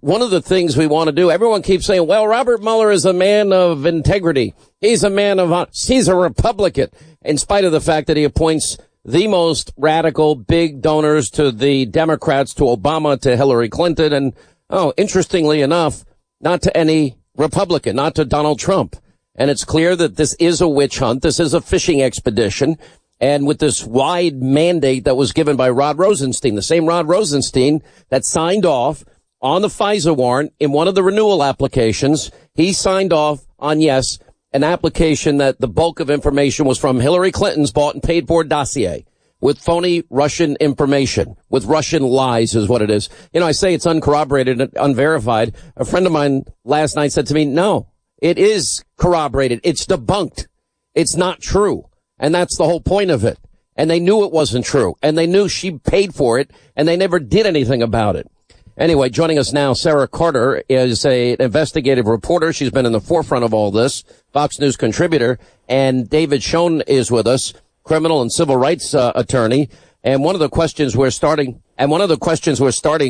one of the things we want to do, everyone keeps saying, well, Robert Mueller is a man of integrity. He's a man of, he's a Republican, in spite of the fact that he appoints the most radical big donors to the Democrats, to Obama, to Hillary Clinton, and, interestingly enough, not to any Republican, not to Donald Trump. And it's clear that this is a witch hunt. This is a fishing expedition. And with this wide mandate that was given by Rod Rosenstein, the same Rod Rosenstein that signed off on the FISA warrant in one of the renewal applications, he signed off on, yes, an application that the bulk of information was from Hillary Clinton's bought and paid for dossier with phony Russian information, with Russian lies is what it is. I say it's uncorroborated and unverified. A friend of mine last night said to me, no, it is corroborated. It's debunked. It's not true. And that's the whole point of it. And they knew it wasn't true. And they knew she paid for it. And they never did anything about it. Anyway, joining us now, Sara Carter is an investigative reporter. She's been in the forefront of all this, Fox News contributor. And David Schoen is with us, criminal and civil rights attorney. And one of the questions we're starting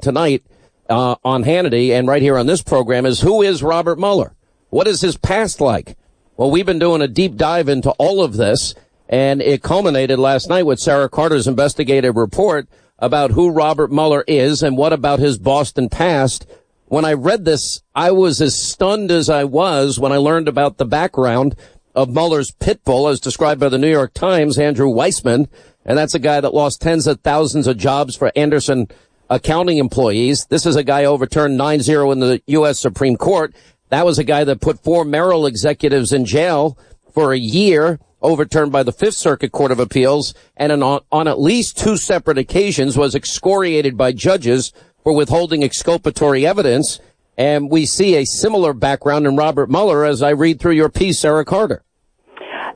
tonight on Hannity and right here on this program is, who is Robert Mueller? What is his past like? Well, we've been doing a deep dive into all of this, and it culminated last night with Sara Carter's investigative report about who Robert Mueller is and what about his Boston past. When I read this, I was as stunned as I was when I learned about the background of Mueller's pit bull, as described by the New York Times, Andrew Weissman. And that's a guy that lost tens of thousands of jobs for Anderson accounting employees. This is a guy overturned 9-0 in the U.S. Supreme Court. That was a guy that put 4 Merrill executives in jail for a year, overturned by the Fifth Circuit Court of Appeals, and on at least 2 separate occasions was excoriated by judges for withholding exculpatory evidence. And we see a similar background in Robert Mueller as I read through your piece, Sara Carter.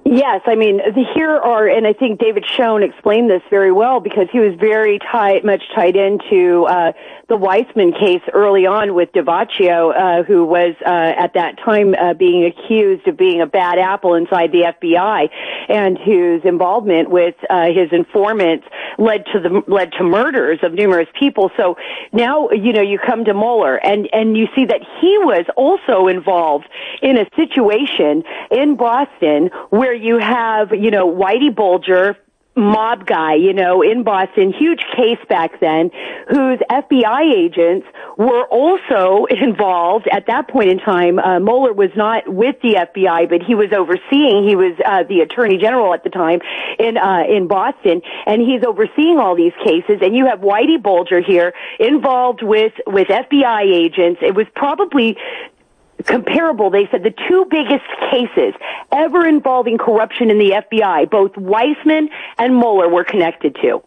Yes, I mean, and I think David Schoen explained this very well because he was very much tied into the Weissman case early on with DiVaccio, who was at that time being accused of being a bad apple inside the FBI, and whose involvement with his informants led to murders of numerous people. So now, you come to Mueller and you see that he was also involved in a situation in Boston where you have, Whitey Bulger, mob guy, in Boston, huge case back then, whose FBI agents were also involved at that point in time. Mueller was not with the FBI, but he was overseeing, he was the Attorney General at the time in Boston, and he's overseeing all these cases. And you have Whitey Bulger here involved with FBI agents. It was probably comparable, they said, the 2 biggest cases ever involving corruption in the FBI, both Weissman and Mueller were connected to.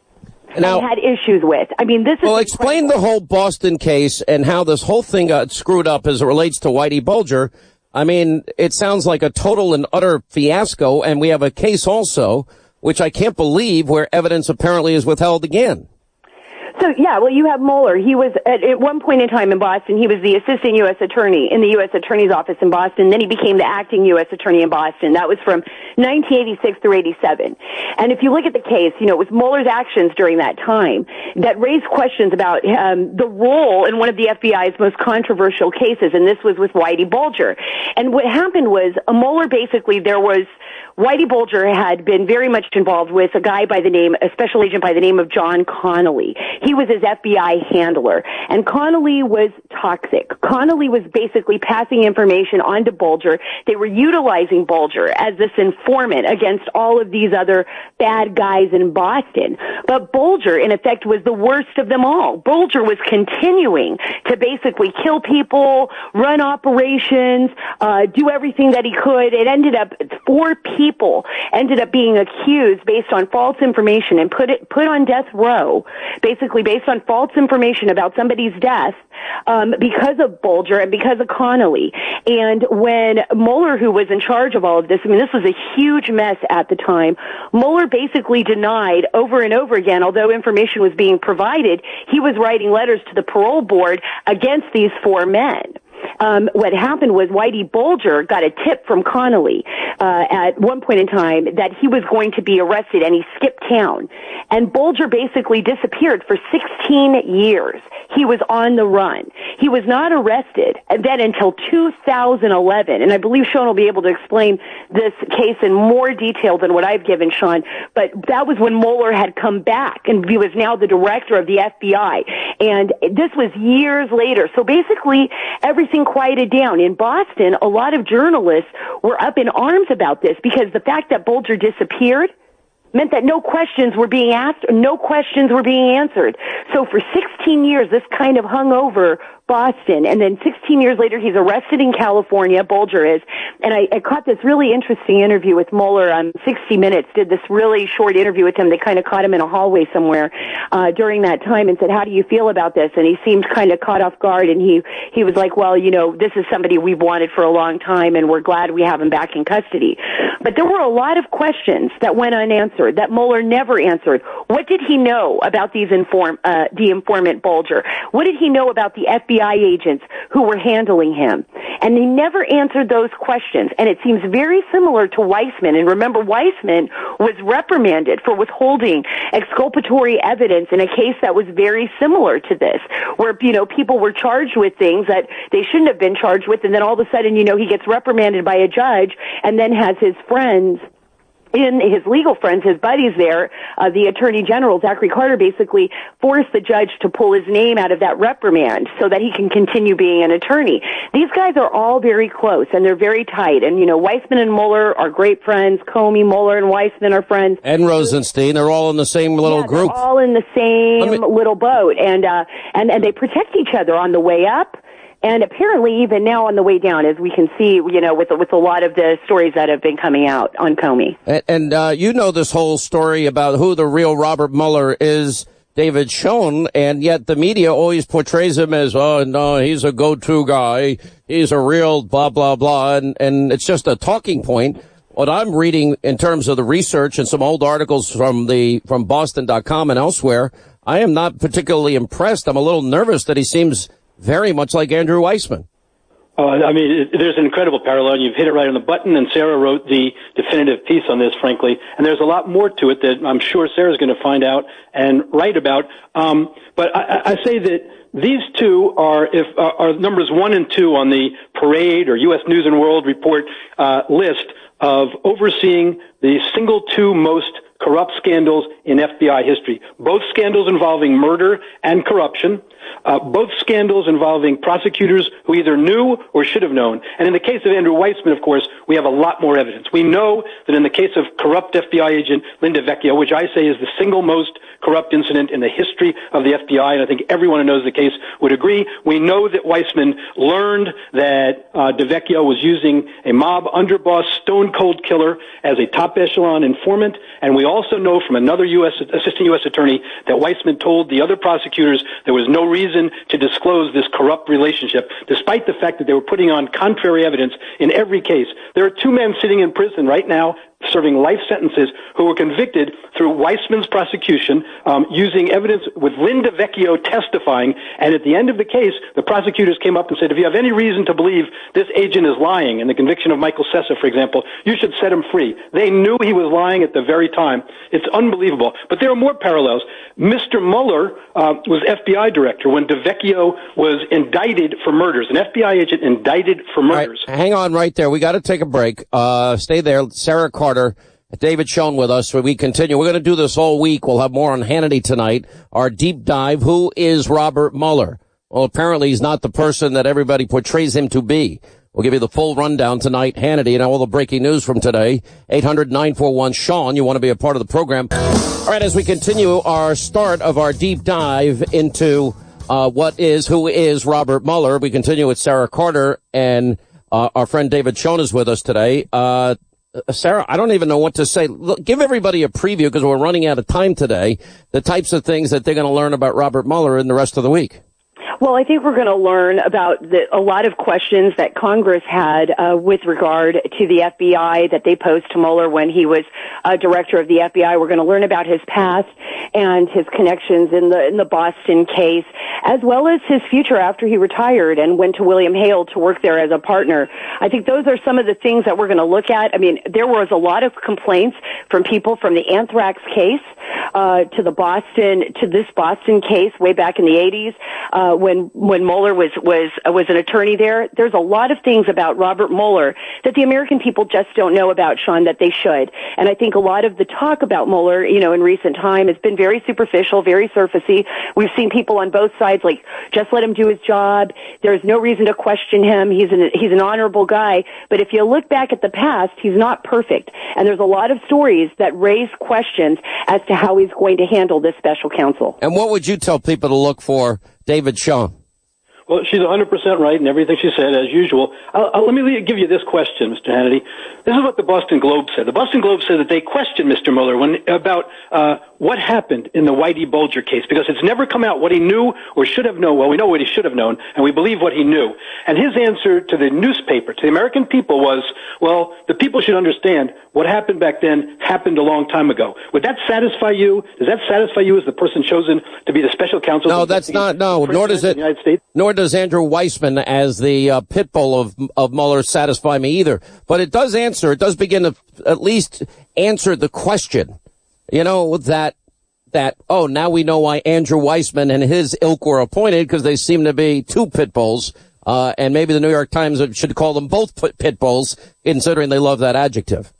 Now, and had issues with. I mean, this is... Well, explain the whole Boston case and how this whole thing got screwed up as it relates to Whitey Bulger. I mean, it sounds like a total and utter fiasco, and we have a case also, which I can't believe, where evidence apparently is withheld again. So, you have Mueller. He was, at one point in time in Boston, he was the assistant U.S. attorney in the U.S. Attorney's Office in Boston. Then he became the acting U.S. attorney in Boston. That was from 1986 through 87. And if you look at the case, it was Mueller's actions during that time that raised questions about the role in one of the FBI's most controversial cases, and this was with Whitey Bulger. And what happened was, Mueller basically, Whitey Bulger had been very much involved with a special agent by the name of John Connolly. He was his FBI handler, and Connolly was toxic. Connolly was basically passing information on to Bulger. They were utilizing Bulger as this informant against all of these other bad guys in Boston. But Bulger, in effect, was the worst of them all. Bulger was continuing to basically kill people, run operations, do everything that he could. It ended up 4 people ended up being accused based on false information and put on death row, basically based on false information about somebody's death, because of Bulger and because of Connolly. And when Mueller, who was in charge of all of this, I mean, this was a huge mess at the time, Mueller basically denied over and over again, although information was being provided, he was writing letters to the parole board against these 4 men. What happened was Whitey Bulger got a tip from Connolly. at one point in time that he was going to be arrested, and he skipped town. And Bulger basically disappeared for 16 years. He was on the run. He was not arrested then until 2011. And I believe Sean will be able to explain this case in more detail than what I've given Sean. But that was when Mueller had come back, and he was now the director of the FBI. And this was years later. So basically, everything quieted down. In Boston, a lot of journalists were up in arms about this because the fact that Bulger disappeared meant that no questions were being asked, no questions were being answered. So for 16 years, this kind of hung over Boston, and then 16 years later, he's arrested in California, Bulger is, and I caught this really interesting interview with Mueller on 60 Minutes, did this really short interview with him. They kind of caught him in a hallway somewhere during that time and said, how do you feel about this? And he seemed kind of caught off guard, and he was like, well, you know, this is somebody we've wanted for a long time, and we're glad we have him back in custody. But there were a lot of questions that went unanswered, that Mueller never answered. What did he know about the informant Bulger? What did he know about the FBI agents who were handling him? And he never answered those questions. And it seems very similar to Weissman. And remember, Weissman was reprimanded for withholding exculpatory evidence in a case that was very similar to this, where, you know, people were charged with things that they shouldn't have been charged with. And then all of a sudden, you know, he gets reprimanded by a judge and then has his friends, his legal friends, his buddies there, the Attorney General, Zachary Carter, basically forced the judge to pull his name out of that reprimand so that he can continue being an attorney. These guys are all very close, and they're very tight. And, you know, Weissman and Mueller are great friends. Comey, Mueller, and Weissman are friends. And Rosenstein, they're all in the same little group. They're all in the same little boat. And they protect each other on the way up. And apparently even now on the way down, as we can see, you know, with a lot of the stories that have been coming out on Comey. And you know this whole story about who the real Robert Mueller is, David Schoen, and yet the media always portrays him as, oh, no, he's a go-to guy. He's a real blah, blah, blah. And it's just a talking point. What I'm reading in terms of the research and some old articles from Boston.com and elsewhere, I am not particularly impressed. I'm a little nervous that he seems very much like Andrew Weissman. I mean, there's an incredible parallel, and you've hit it right on the button, and Sara wrote the definitive piece on this, frankly, and there's a lot more to it that I'm sure Sara's going to find out and write about. But I say that these two are numbers 1 and 2 on the Parade or U.S. News and World Report list of overseeing the single 2 most corrupt scandals in FBI history. Both scandals involving murder and corruption. Both scandals involving prosecutors who either knew or should have known. And in the case of Andrew Weissman, of course, we have a lot more evidence. We know that in the case of corrupt FBI agent Linda Vecchio, which I say is the single most corrupt incident in the history of the FBI, and I think everyone who knows the case would agree, we know that Weissman learned that DeVecchio was using a mob underboss, stone-cold killer as a top echelon informant, and we also know from another assistant U.S. attorney that Weissman told the other prosecutors there was no reason to disclose this corrupt relationship, despite the fact that they were putting on contrary evidence in every case. There are 2 men sitting in prison right now serving life sentences who were convicted through Weissman's prosecution using evidence with Linda Vecchio testifying. And at the end of the case, the prosecutors came up and said, if you have any reason to believe this agent is lying, in the conviction of Michael Sessa, for example, you should set him free. They knew he was lying at the very time. It's unbelievable. But there are more parallels. Mr. Mueller was FBI director when DeVecchio was indicted for murders, an FBI agent indicted for murders. Right, hang on right there. We got to take a break. Stay there. Sara Carter, David Schoen with us. We continue. We're going to do this all week. We'll have more on Hannity tonight. Our deep dive. Who is Robert Mueller? Well, apparently he's not the person that everybody portrays him to be. We'll give you the full rundown tonight. Hannity and all the breaking news from today. 800-941-SEAN. You want to be a part of the program. All right, as we continue our start of our deep dive into who is Robert Mueller, we continue with Sara Carter, and our friend David Schoen is with us today. Sara, I don't even know what to say. Look, give everybody a preview, because we're running out of time today, the types of things that they're going to learn about Robert Mueller in the rest of the week. Well, I think we're going to learn about a lot of questions that Congress had with regard to the FBI that they posed to Mueller when he was director of the FBI. We're going to learn about his past and his connections in the Boston case, as well as his future after he retired and went to William Hale to work there as a partner. I think those are some of the things that we're going to look at. I mean, there was a lot of complaints from people from the anthrax case to this Boston case way back in the 80s. When Mueller was an attorney there. There's a lot of things about Robert Mueller that the American people just don't know about, Sean, that they should. And I think a lot of the talk about Mueller, in recent time has been very superficial, very surfacey. We've seen people on both sides like, just let him do his job. There's no reason to question him. He's an honorable guy. But if you look back at the past, he's not perfect. And there's a lot of stories that raise questions as to how he's going to handle this special counsel. And what would you tell people to look for, David Shaw? Well, she's 100% right in everything she said, as usual. Let me give you this question, Mr. Hannity. This is what the Boston Globe said. The Boston Globe said that they questioned Mr. Mueller about what happened in the Whitey Bulger case, because it's never come out what he knew or should have known. Well, we know what he should have known, and we believe what he knew. And his answer to the newspaper, to the American people, was, well, the people should understand what happened back then happened a long time ago. Would that satisfy you? Does that satisfy you as the person chosen to be the special counsel? No, that's not. No, nor does it. United States? Nor does Andrew Weissman as the pit bull of Mueller satisfy me either. But it does answer. It does begin to at least answer the question. Now we know why Andrew Weissman and his ilk were appointed, because they seem to be two pit bulls. And maybe the New York Times should call them both pit bulls, considering they love that adjective.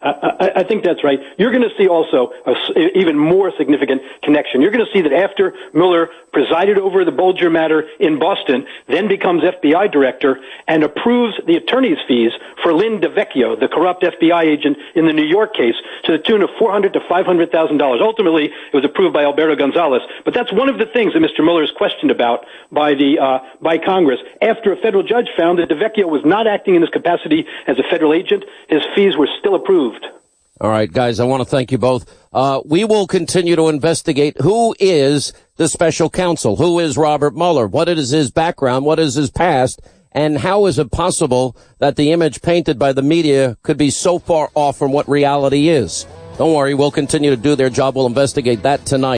I think that's right. You're going to see also an even more significant connection. You're going to see that after Mueller presided over the Bulger matter in Boston, then becomes FBI director and approves the attorney's fees for Lynn DeVecchio, the corrupt FBI agent in the New York case, to the tune of $400,000 to $500,000. Ultimately, it was approved by Alberto Gonzales. But that's one of the things that Mr. Mueller is questioned about by Congress. After a federal judge found that DeVecchio was not acting in his capacity as a federal agent, his fees were still approved. All right, guys, I want to thank you both. We will continue to investigate who is the special counsel, who is Robert Mueller, what is his background, what is his past, and how is it possible that the image painted by the media could be so far off from what reality is. Don't worry, we'll continue to do their job. We'll investigate that tonight.